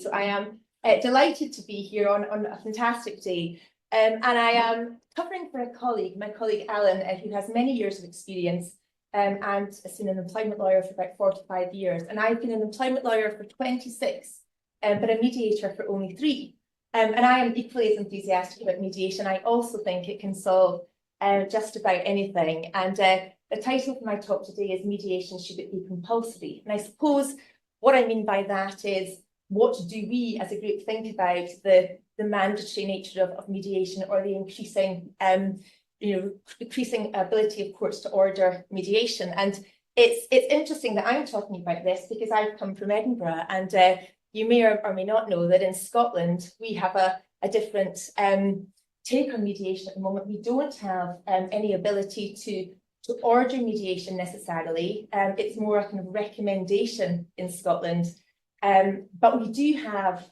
So I am delighted to be here on a fantastic day. And I am covering for a colleague, my colleague Alan, who has many years of experience and has been an employment lawyer for about 45 years. And I've been an employment lawyer for 26, but a mediator for only 3. And I am equally as enthusiastic about mediation. I also think it can solve just about anything. And the title for my talk today is Mediation, Should It Be Compulsory? And I suppose what I mean by that is, what do we as a group think about the mandatory nature of mediation, or the increasing increasing ability of courts to order mediation? And it's interesting that I'm talking about this because I've come from Edinburgh, and you may or may not know that in Scotland we have a different take on mediation at the moment. We don't have any ability to order mediation necessarily. It's more a kind of recommendation in Scotland. But we do have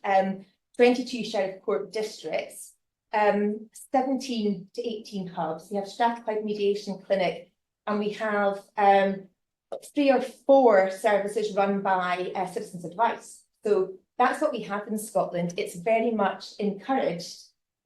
22 Sheriff Court districts, 17 to 18 hubs. We have Strathclyde Mediation Clinic, and we have 3 or 4 services run by Citizens Advice. So that's what we have in Scotland. It's very much encouraged,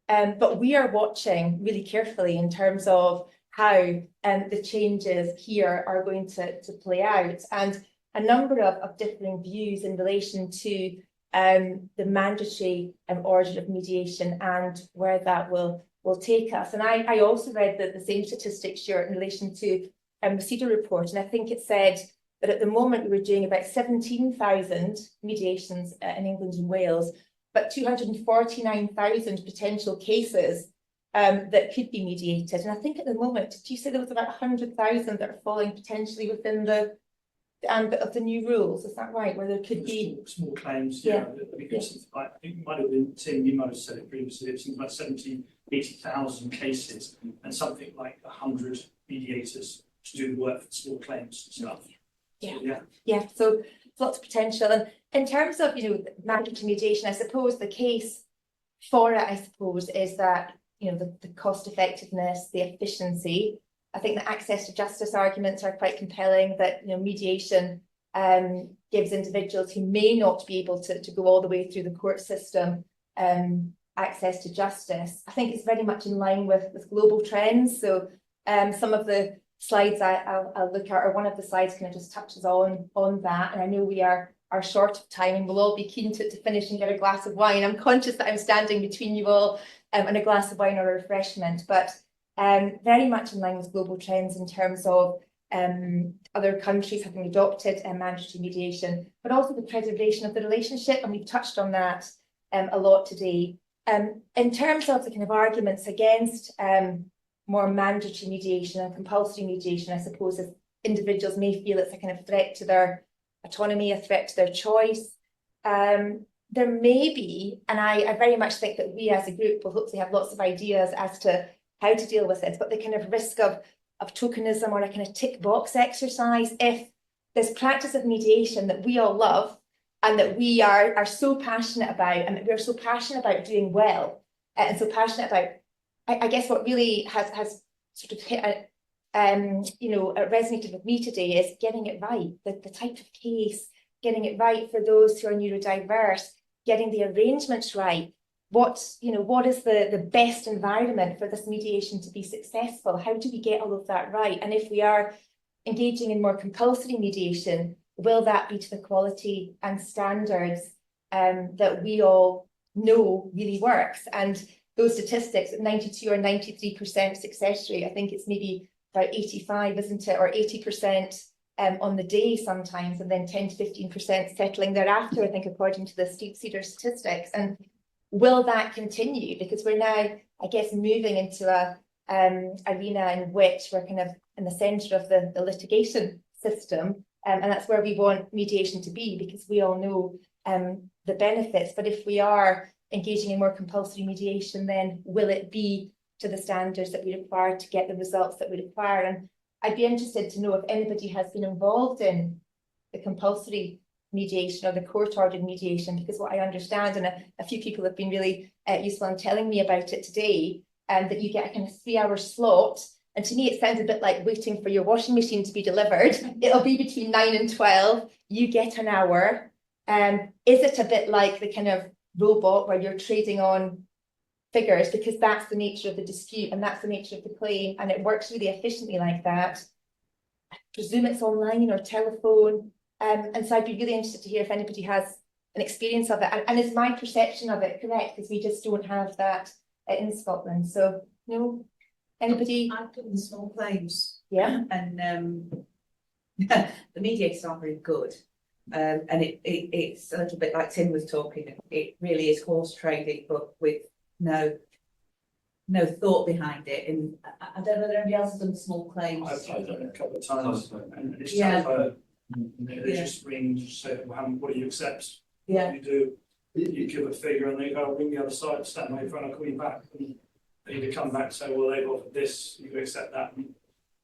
but we are watching really carefully in terms of how the changes here are going to play out, and a number of differing views in relation to the mandatory order of mediation and where that will take us. And I also read the same statistics here in relation to the CEDAW report, and I think it said that at the moment we were doing about 17,000 mediations in England and Wales, but 249,000 potential cases that could be mediated. And I think at the moment, did you say there was about 100,000 that are falling potentially within the ambit of the new rules? Is that right? Where there could be small claims, yeah. Because I think you might have been saying, you might have said it previously, it seems like 80,000 cases and something like 100 mediators to do the work for small claims and stuff. Yeah. So lots of potential. And in terms of mandatory mediation, I suppose the case for it, is that the cost effectiveness, the efficiency. I think the access to justice arguments are quite compelling, that mediation gives individuals who may not be able to go all the way through the court system access to justice. I think it's very much in line with global trends. So some of the slides I'll look at, or one of the slides kind of just touches on that. And I know we are short of time, and we'll all be keen to finish and get a glass of wine. I'm conscious that I'm standing between you all and a glass of wine or a refreshment, but very much in line with global trends in terms of other countries having adopted mandatory mediation, but also the preservation of the relationship, and we've touched on that a lot today. In terms of the kind of arguments against more mandatory mediation and compulsory mediation, I suppose if individuals may feel it's a kind of threat to their autonomy, a threat to their choice, there may be, and I very much think that we as a group will hopefully have lots of ideas as to how to deal with this, but the kind of risk of tokenism, or a kind of tick box exercise, if this practice of mediation that we all love and that we are so passionate about, and that we're so passionate about doing well, and so passionate about, I guess what really has sort of hit resonated with me today is getting it right, the type of case, getting it right for those who are neurodiverse, getting the arrangements right. What is the best environment for this mediation to be successful? How do we get all of that right? And if we are engaging in more compulsory mediation, will that be to the quality and standards that we all know really works? And those statistics at 92 or 93% success rate, I think it's maybe about 85, isn't it? Or 80% on the day sometimes, and then 10 to 15% settling thereafter, I think, according to the CEDAW statistics. And will that continue? Because we're now, I guess, moving into a arena in which we're kind of in the centre of the litigation system, and that's where we want mediation to be, because we all know the benefits. But if we are engaging in more compulsory mediation, then will it be to the standards that we require to get the results that we require? And I'd be interested to know if anybody has been involved in the compulsory mediation or the court-ordered mediation, because what I understand, and a few people have been really useful in telling me about it today, that you get a kind of 3-hour slot. And to me, it sounds a bit like waiting for your washing machine to be delivered. It'll be between 9 and 12. You get an hour. Is it a bit like the kind of robot where you're trading on figures because that's the nature of the dispute and that's the nature of the claim, and it works really efficiently like that? I presume it's online or telephone. And so I'd be really interested to hear if anybody has an experience of it. And is my perception of it correct? Because we just don't have that in Scotland. So, no, anybody? I've done small claims. Yeah. And the mediators aren't very good. And it's a little bit like Tim was talking. It really is horse trading, but with no thought behind it. And I don't know whether anybody else has done small claims. I've done it a couple of times, and it's Yeah. they just ring, just say, well, what do you accept? Yeah. What do you do? You give a figure, and they go, ring the other side, stand by your phone, I'll call you back. And they either come back and say, well, they've offered this, you accept that. And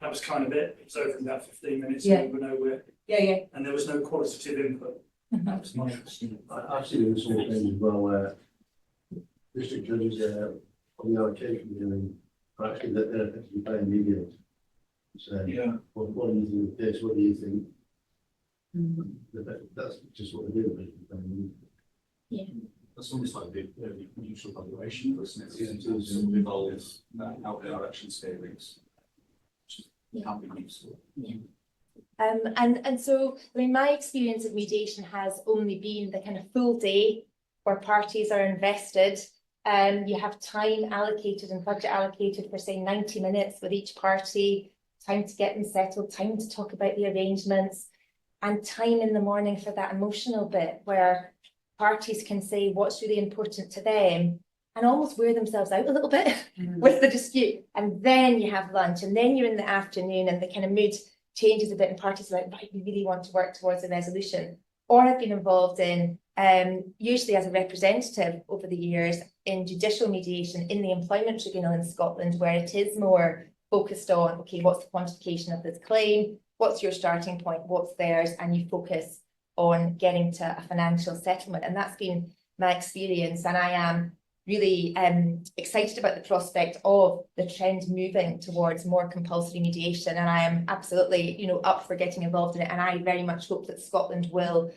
that was kind of it. It was over in about 15 minutes, Yeah. and we were nowhere. Yeah. And there was no qualitative input. That was my interesting. I've seen it small things as well where district judges on the allocation hearing are actually that they're effectively playing mediators. So what do you think of this? What do you think? That's just what they do. Yeah. That's almost like the mutual valuation, isn't it? It sort of involves out direction steerings, which can be useful. And so, I mean, my experience of mediation has only been the kind of full day where parties are invested. You have time allocated and budget allocated for, say, 90 minutes with each party, time to get them settled, time to talk about the arrangements, and time in the morning for that emotional bit where parties can say what's really important to them and almost wear themselves out a little bit with the dispute. And then you have lunch, and then you're in the afternoon, and the kind of mood changes a bit, and parties are like, right, we really want to work towards a resolution. Or I've been involved in, usually as a representative over the years, in judicial mediation in the employment tribunal in Scotland, where it is more focused on, okay, what's the quantification of this claim? What's your starting point? What's theirs? And you focus on getting to a financial settlement. And that's been my experience. And I am really excited about the prospect of the trend moving towards more compulsory mediation. And I am absolutely, up for getting involved in it. And I very much hope that Scotland will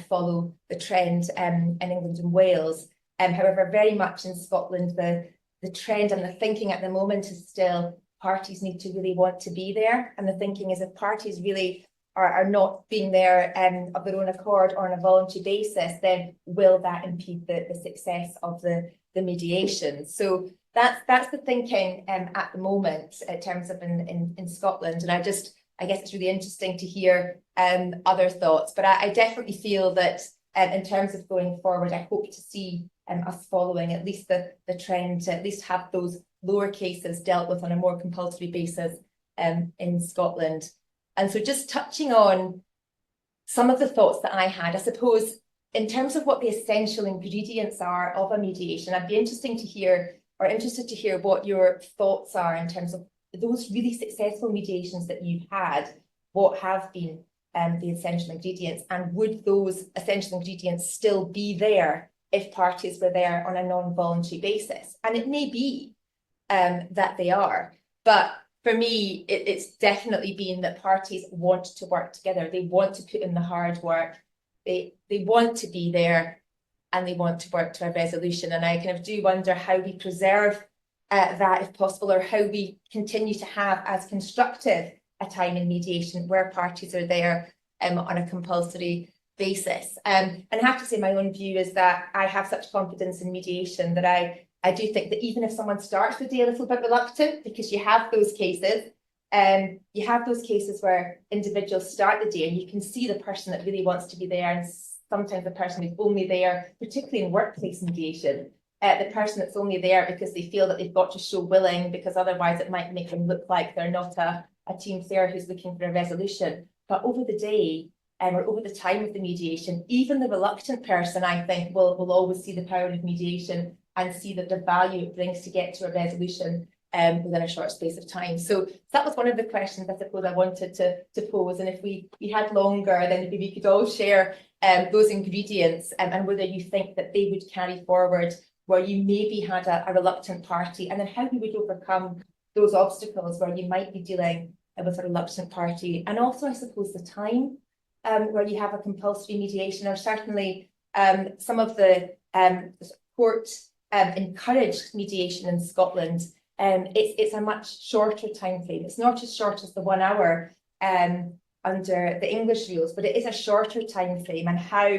follow the trend in England and Wales. However, very much in Scotland, the trend and the thinking at the moment is still parties need to really want to be there. And the thinking is if parties really are not being there of their own accord or on a voluntary basis, then will that impede the success of the mediation? So that's the thinking at the moment in terms of in Scotland. And I guess it's really interesting to hear other thoughts. But I definitely feel that in terms of going forward, I hope to see us following at least the trend to at least have those lower cases dealt with on a more compulsory basis in Scotland. And so just touching on some of the thoughts that I had, I suppose, in terms of what the essential ingredients are of a mediation, I'd be interested to hear what your thoughts are in terms of those really successful mediations that you've had. What have been the essential ingredients, and would those essential ingredients still be there if parties were there on a non-voluntary basis? And it may be that they are, but for me, it's definitely been that parties want to work together. They want to put in the hard work. They want to be there, and they want to work to a resolution. And I kind of do wonder how we preserve that, if possible, or how we continue to have as constructive a time in mediation where parties are there on a compulsory basis. And I have to say, my own view is that I have such confidence in mediation that I do think that even if someone starts the day a little bit reluctant, because you have those cases where individuals start the day and you can see the person that really wants to be there, and sometimes the person who's only there, particularly in workplace mediation, the person that's only there because they feel that they've got to show willing, because otherwise it might make them look like they're not a team player who's looking for a resolution. But over the day, or over the time of the mediation, even the reluctant person, I think, will always see the power of mediation and see that the value it brings to get to a resolution within a short space of time. So that was one of the questions I suppose I wanted to pose. And if we had longer, then maybe we could all share those ingredients and whether you think that they would carry forward where you maybe had a reluctant party, and then how we would overcome those obstacles where you might be dealing with a reluctant party. And also, I suppose, the time where you have a compulsory mediation, or certainly some of the court encouraged mediation in Scotland, it's a much shorter time frame. It's not as short as the 1 hour under the English rules, but it is a shorter time frame, and how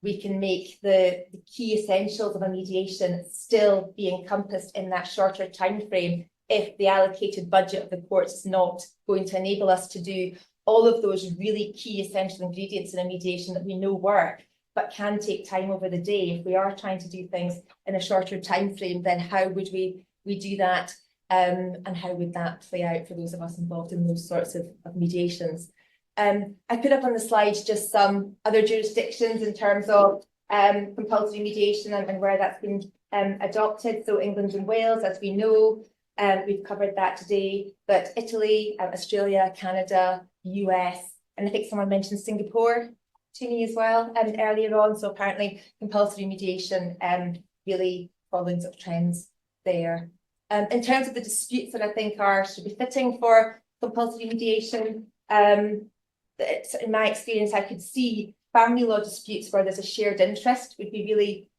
we can make the key essentials of a mediation still be encompassed in that shorter time frame if the allocated budget of the courts is not going to enable us to do all of those really key essential ingredients in a mediation that we know work, but can take time over the day. If we are trying to do things in a shorter time frame, then how would we do that, and how would that play out for those of us involved in those sorts of mediations? I put up on the slides just some other jurisdictions in terms of compulsory mediation and where that's been adopted. So England and Wales, as we know, we've covered that today, but Italy, Australia, Canada, US, and I think someone mentioned Singapore to me as well earlier on. So apparently compulsory mediation really following sort of trends there. In terms of the disputes that I think should be fitting for compulsory mediation, in my experience, I could see family law disputes where there's a shared interest would be really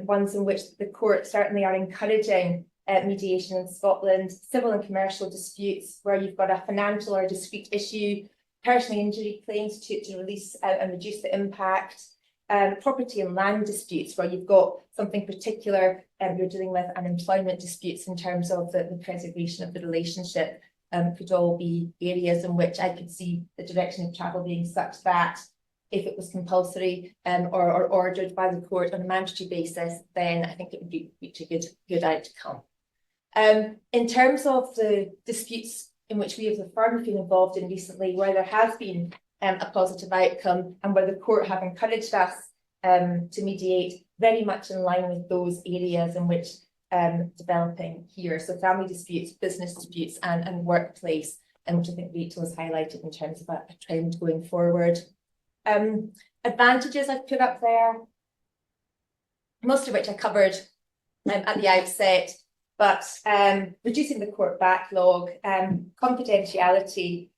ones in which the courts certainly are encouraging mediation in Scotland. Civil and commercial disputes where you've got a financial or a discrete issue, personal injury claims to release and reduce the impact, property and land disputes where you've got something particular you're dealing with, and employment disputes in terms of the preservation of the relationship. Could all be areas in which I could see the direction of travel being such that if it was compulsory or ordered by the court on a mandatory basis, then I think it would be reach a good outcome. In terms of the disputes in which we as a firm have been involved in recently, where there has been a positive outcome and where the court have encouraged us to mediate, very much in line with those areas in which developing here. So family disputes, business disputes, and workplace, which I think Rachel has highlighted in terms of a trend going forward. Advantages I've put up there, most of which I covered at the outset, but reducing the court backlog, confidentiality,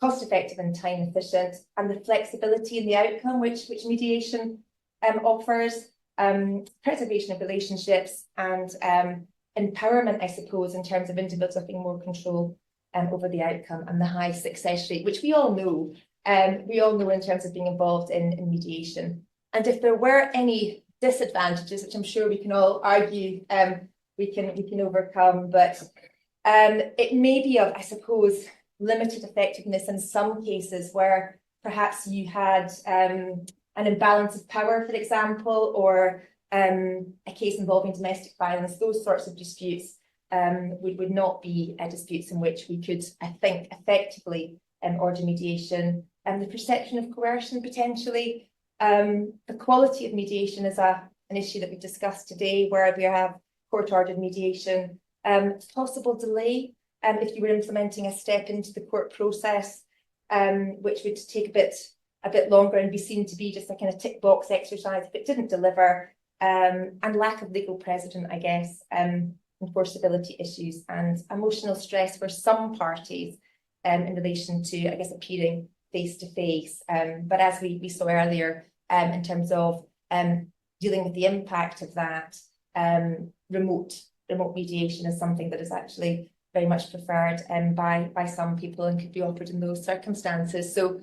cost effective and time efficient, and the flexibility in the outcome which mediation offers, preservation of relationships, and empowerment, I suppose, in terms of individuals having more control over the outcome, and the high success rate, which we all know in terms of being involved in mediation. And if there were any disadvantages, which I'm sure we can all argue we can overcome, but it may be of, I suppose, limited effectiveness in some cases where perhaps you had an imbalance of power, for example, or a case involving domestic violence. Those sorts of disputes would not be disputes in which we could, I think, effectively order mediation. And the perception of coercion potentially, the quality of mediation is an issue that we discussed today, where we have court-ordered mediation, possible delay if you were implementing a step into the court process, which would take a bit longer and be seen to be just a kind of tick box exercise if it didn't deliver, and lack of legal precedent, I guess, enforceability issues, and emotional stress for some parties in relation to, I guess, appearing face to face. But as we saw earlier, in terms of dealing with the impact of that, remote mediation is something that is actually very much preferred by some people and could be offered in those circumstances. So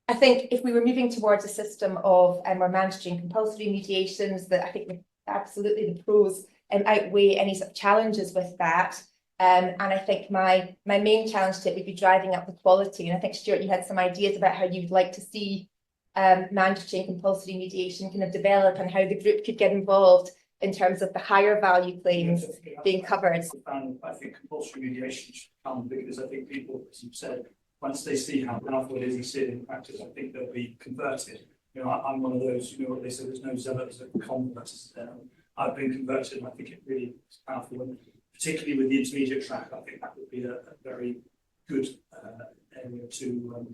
I think if we were moving towards a system of more mandatory and compulsory mediations, that I think absolutely the pros outweigh any sort of challenges with that. And I think my main challenge to it would be driving up the quality. And I think, Stuart, you had some ideas about how you'd like to see mandatory and compulsory mediation kind of develop, and how the group could get involved in terms of the higher value claims being covered. I think compulsory mediation should come, because I think people, as you said, once they see how powerful it is and see it in practice, I think they'll be converted. You know, I'm one of those, you know what they say, there's no zealots that converts. I've been converted, and I think it really is powerful. And particularly with the intermediate track, I think that would be a very good area to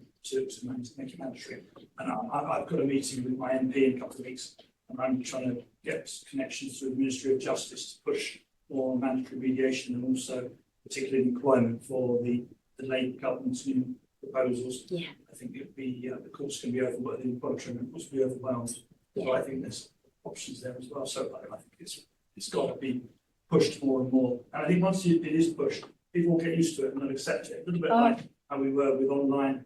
make it mandatory. And I've got a meeting with my MP in a couple of weeks, and I'm trying to get connections through the Ministry of Justice to push more mandatory mediation, and also particularly employment for the Labour government's new proposals. Yeah. I think it'd be, the courts can be overwhelmed, the involuntary courts will be overwhelmed. So I think there's options there as well. So I think it's got to be pushed more and more. And I think once it is pushed, people will get used to it and they'll accept it. A little bit like how we were with online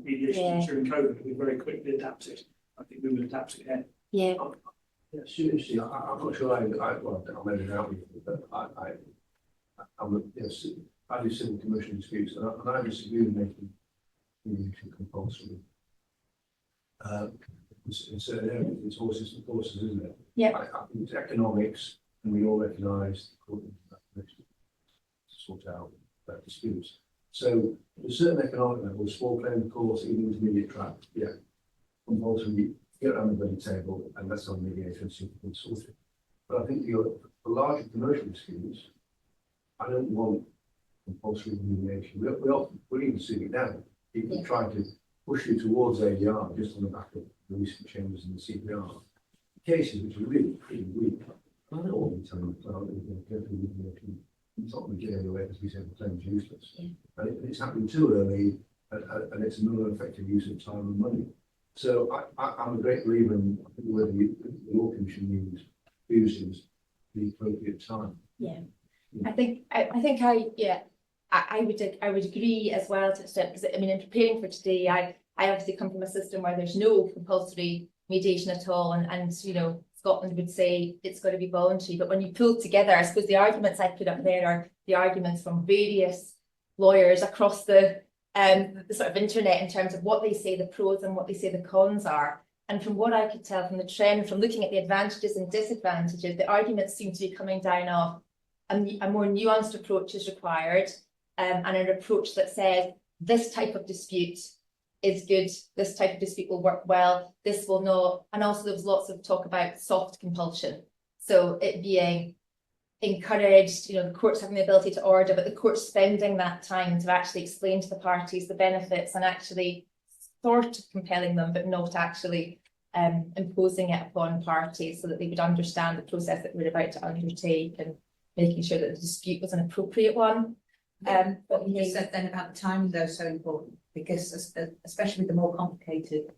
mediation during COVID. We very quickly adapted. I think we will adapt again. Yeah. Yeah, seriously, I'm not sure I made it out with you, but yes, I do civil commission disputes, and I disagree with making mediation compulsory. In certain areas, it's horses for courses, isn't it? Yeah. I think it's economics, and we all recognise to sort out disputes. So, to a certain economic level, small claim course, even intermediate track, yeah, compulsory. Get around the bloody table and let's on mediation and see if we can sort it. But I think for larger commercial disputes, I don't want compulsory mediation. We're even seeing it now. People trying to push you towards ADR just on the back of the recent changes in the CPR. Cases which are really pretty weak. I don't want to tell you that go through mediation. It's not going to get anywhere because we say the claim is useless. Yeah. And it's happening too early and it's another effective use of time and money. So I'm a great believer in whether the law commission used the appropriate time. Yeah, I think I would agree as well to extent, because I mean, in preparing for today, I obviously come from a system where there's no compulsory mediation at all, and you know, Scotland would say it's got to be voluntary. But when you pull together, I suppose the arguments I put up there are the arguments from various lawyers across the sort of internet in terms of what they say the pros and what they say the cons are. And from what I could tell from the trend, from looking at the advantages and disadvantages, the arguments seem to be coming down of a more nuanced approach is required, and an approach that says this type of dispute is good, this type of dispute will work well, this will not. And also there was lots of talk about soft compulsion. So it being encouraged, you know, the courts having the ability to order, but the courts spending that time to actually explain to the parties the benefits and actually sort of compelling them, but not actually imposing it upon parties so that they would understand the process that we're about to undertake and making sure that the dispute was an appropriate one. What you just said then about the timing, though, is so important, because especially with the more complicated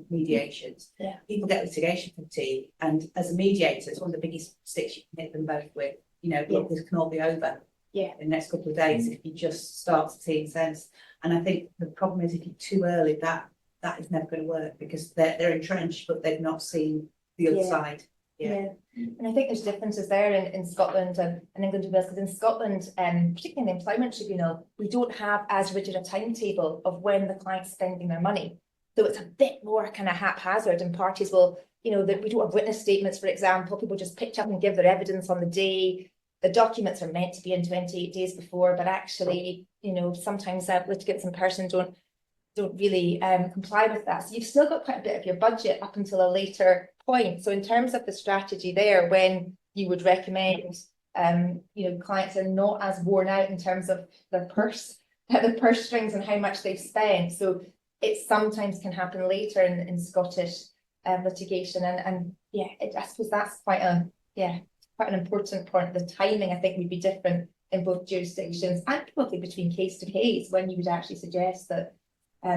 mediations, people get litigation fatigue, and as a mediator, it's one of the biggest sticks you can hit them both with. You know, look, this can all be over in the next couple of days if you just start seeing sense. And I think the problem is if you're too early, that is never going to work, because they're entrenched, but they've not seen the other side. Yeah. And I think there's differences there in Scotland and England and Wales, because in Scotland, particularly in the employment tribunal, we don't have as rigid a timetable of when the client's spending their money. So it's a bit more kind of haphazard, and parties will, you know, that we don't have witness statements, for example, people just pitch up and give their evidence on the day. The documents are meant to be in 28 days before, but actually, you know, sometimes litigants in person don't really comply with that. So you've still got quite a bit of your budget up until a later point. So in terms of the strategy there, when you would recommend, you know, clients are not as worn out in terms of their purse strings and how much they've spent. So it sometimes can happen later in Scottish litigation, and I suppose that's quite an important point. The timing, I think, would be different in both jurisdictions, and probably between case to case, when you would actually suggest that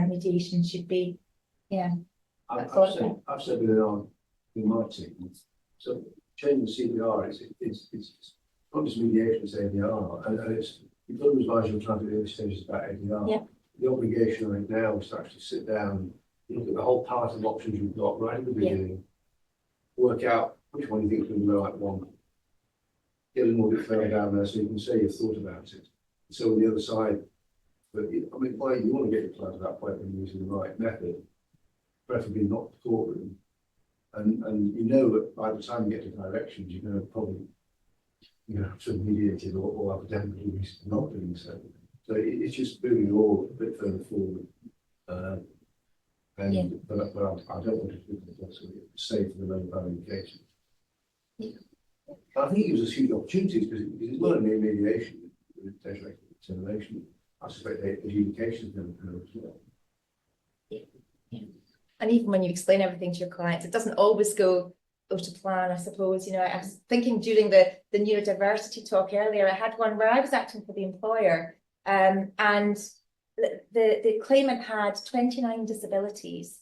mediation should be, I've said in my team, so changing the CPR it's not just mediation, it's ADR, and it's you've got to advise your client at the early stages about ADR. Yeah. The obligation right now is to actually sit down, look at the whole palette of options you've got right at the beginning, work out which one you think is going to be the right one, get a little bit further down there so you can say you've thought about it. So on the other side, but I mean, you want to get your client to that point when you're using the right method, preferably not the courtroom. And you know that by the time you get to directions, you're going to probably, you know, sort of mediated or academically not doing so. So it's just moving it all a bit further forward. But I don't want to do that sort of safe for the low value cases. I think it was a huge opportunities because it's not only mediation, with potential determination. I suspect the adjudication is going to occur as well. And even when you explain everything to your clients, it doesn't always go to plan, I suppose. You know, I was thinking during the neurodiversity talk earlier, I had one where I was acting for the employer, and the claimant had 29 disabilities,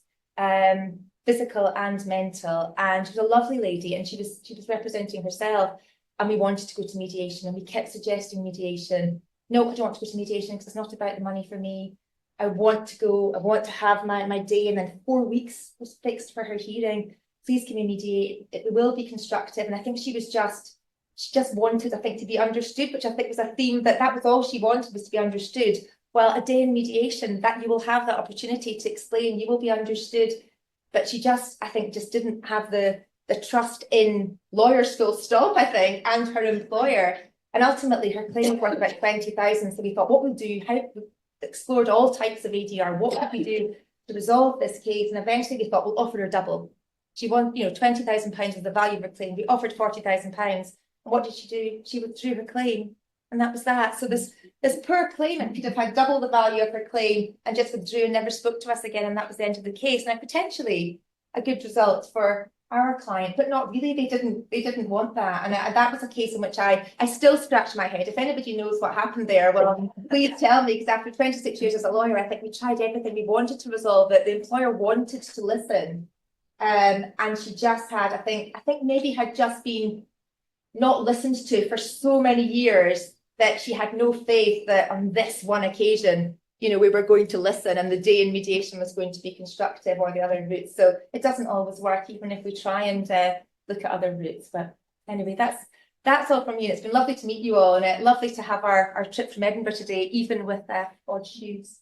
physical and mental, and she was a lovely lady, and she was representing herself, and we wanted to go to mediation, and we kept suggesting mediation. No, I don't want to go to mediation because it's not about the money for me. I want to go, I want to have my day, and then 4 weeks was fixed for her hearing. Please can we mediate? It will be constructive. And I think she just wanted, I think, to be understood, which I think was a theme that was all she wanted, was to be understood. Well, a day in mediation, that you will have that opportunity to explain, you will be understood. But she I think, didn't have the trust in lawyers full stop, I think, and her employer. And ultimately her claim was worth about 20,000. So we thought, what we'll do, we explored all types of ADR, what could we do to resolve this case? And eventually we thought, we'll offer her double. She won, £20,000 was the value of her claim. We offered £40,000. And what did she do? She withdrew her claim. And that was that. So this poor claimant could have had double the value of her claim and just withdrew and never spoke to us again. And that was the end of the case. Now, potentially a good result for our client, but not really. They didn't want that. And that was a case in which I still scratch my head. If anybody knows what happened there, well, please tell me, because after 26 years as a lawyer, I think we tried everything. We wanted to resolve it. The employer wanted to listen. And she just had, I think maybe had just been not listened to for so many years that she had no faith that on this one occasion, we were going to listen and the day in mediation was going to be constructive, or the other routes. So it doesn't always work, even if we try and look at other routes. But anyway, that's all from me. It's been lovely to meet you all, and lovely to have our trip from Edinburgh today, even with odd shoes.